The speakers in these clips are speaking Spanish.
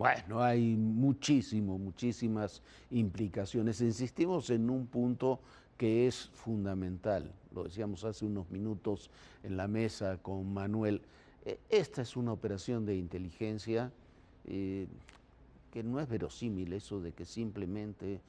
Bueno, hay muchísimas implicaciones. Insistimos en un punto que es fundamental. Lo decíamos hace unos minutos en la mesa con Manuel. Esta es una operación de inteligencia eh, que no es verosímil eso de que simplemente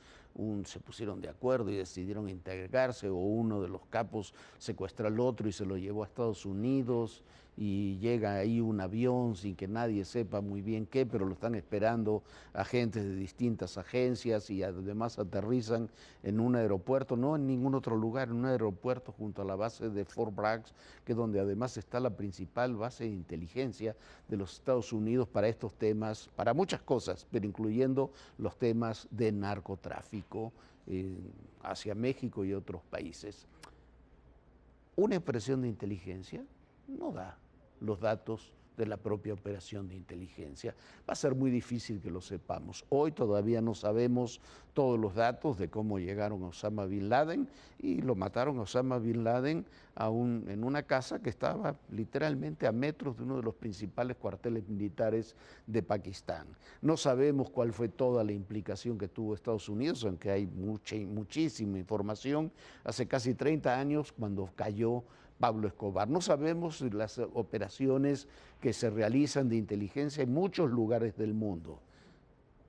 se pusieron de acuerdo y decidieron integrarse, o uno de los capos secuestra al otro y se lo llevó a Estados Unidos y llega ahí un avión sin que nadie sepa muy bien qué, pero lo están esperando agentes de distintas agencias y además aterrizan en un aeropuerto, no en ningún otro lugar, en un aeropuerto junto a la base de Fort Bragg, que es donde además está la principal base de inteligencia de los Estados Unidos para estos temas, para muchas cosas, pero incluyendo los temas de narcotráfico hacia México y otros países. Una operación de inteligencia no da los datos de la propia operación de inteligencia. Va a ser muy difícil que lo sepamos. Hoy todavía no sabemos todos los datos de cómo llegaron a Osama Bin Laden, y lo mataron a Osama Bin Laden en una casa que estaba literalmente a metros de uno de los principales cuarteles militares de Pakistán. No sabemos cuál fue toda la implicación que tuvo Estados Unidos, aunque hay muchísima información. Hace casi 30 años, cuando cayó Pablo Escobar. No sabemos las operaciones que se realizan de inteligencia en muchos lugares del mundo.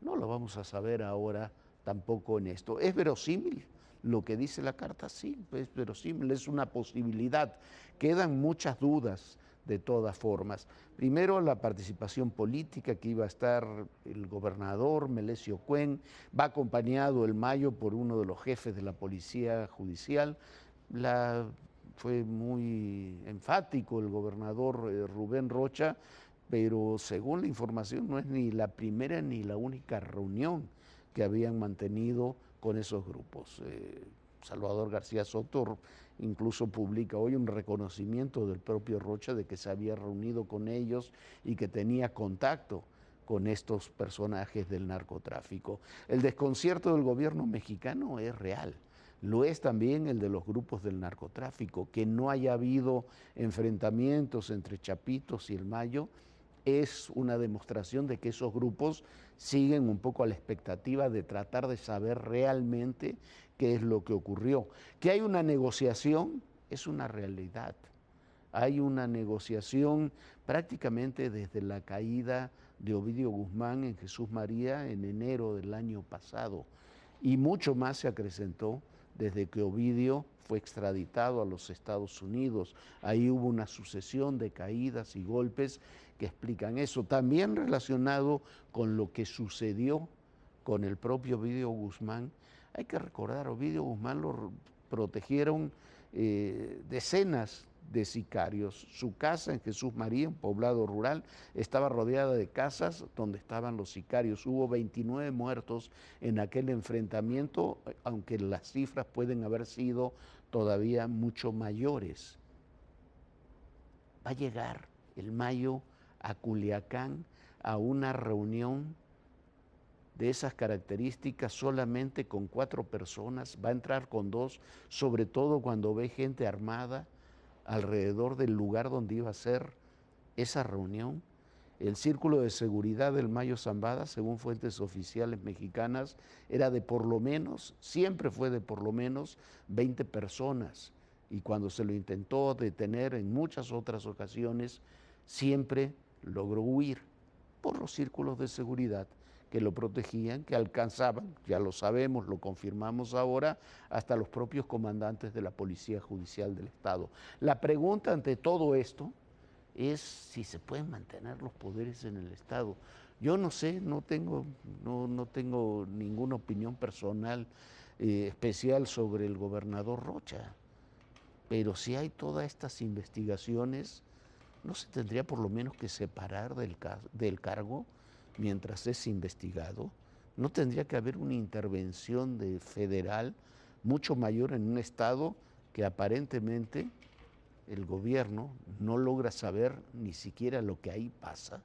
No lo vamos a saber ahora tampoco en esto. ¿Es verosímil lo que dice la carta? Sí, es verosímil, es una posibilidad. Quedan muchas dudas de todas formas. Primero, la participación política, que iba a estar el gobernador Melesio Cuen, va acompañado el Mayo por uno de los jefes de la policía judicial. Fue muy enfático el gobernador Rubén Rocha, pero según la información no es ni la primera ni la única reunión que habían mantenido con esos grupos. Salvador García Soto incluso publica hoy un reconocimiento del propio Rocha de que se había reunido con ellos y que tenía contacto con estos personajes del narcotráfico. El desconcierto del gobierno mexicano es real. Lo es también el de los grupos del narcotráfico. Que no haya habido enfrentamientos entre Chapitos y el Mayo es una demostración de que esos grupos siguen un poco a la expectativa de tratar de saber realmente qué es lo que ocurrió. Que hay una negociación es una realidad. Hay una negociación prácticamente desde la caída de Ovidio Guzmán en Jesús María en enero del año pasado, y mucho más se acrecentó desde que Ovidio fue extraditado a los Estados Unidos. Ahí hubo una sucesión de caídas y golpes que explican eso. También relacionado con lo que sucedió con el propio Ovidio Guzmán. Hay que recordar, Ovidio Guzmán lo protegieron decenas de sicarios. Su casa en Jesús María, un poblado rural, estaba rodeada de casas donde estaban los sicarios. Hubo 29 muertos en aquel enfrentamiento, aunque las cifras pueden haber sido todavía mucho mayores. Va a llegar el Mayo a Culiacán a una reunión de esas características solamente con 4 personas, va a entrar con 2, sobre todo cuando ve gente armada alrededor del lugar donde iba a ser esa reunión. El círculo de seguridad del Mayo Zambada, según fuentes oficiales mexicanas, era de por lo menos, siempre fue de por lo menos 20 personas. Y cuando se lo intentó detener en muchas otras ocasiones, siempre logró huir por los círculos de seguridad que lo protegían, que alcanzaban, ya lo sabemos, lo confirmamos ahora, hasta los propios comandantes de la Policía Judicial del Estado. La pregunta ante todo esto es si se pueden mantener los poderes en el Estado. Yo no sé, no tengo ninguna opinión personal especial sobre el gobernador Rocha, pero si hay todas estas investigaciones, ¿no se tendría por lo menos que separar del cargo mientras es investigado? ¿No tendría que haber una intervención federal mucho mayor en un estado que aparentemente el gobierno no logra saber ni siquiera lo que ahí pasa?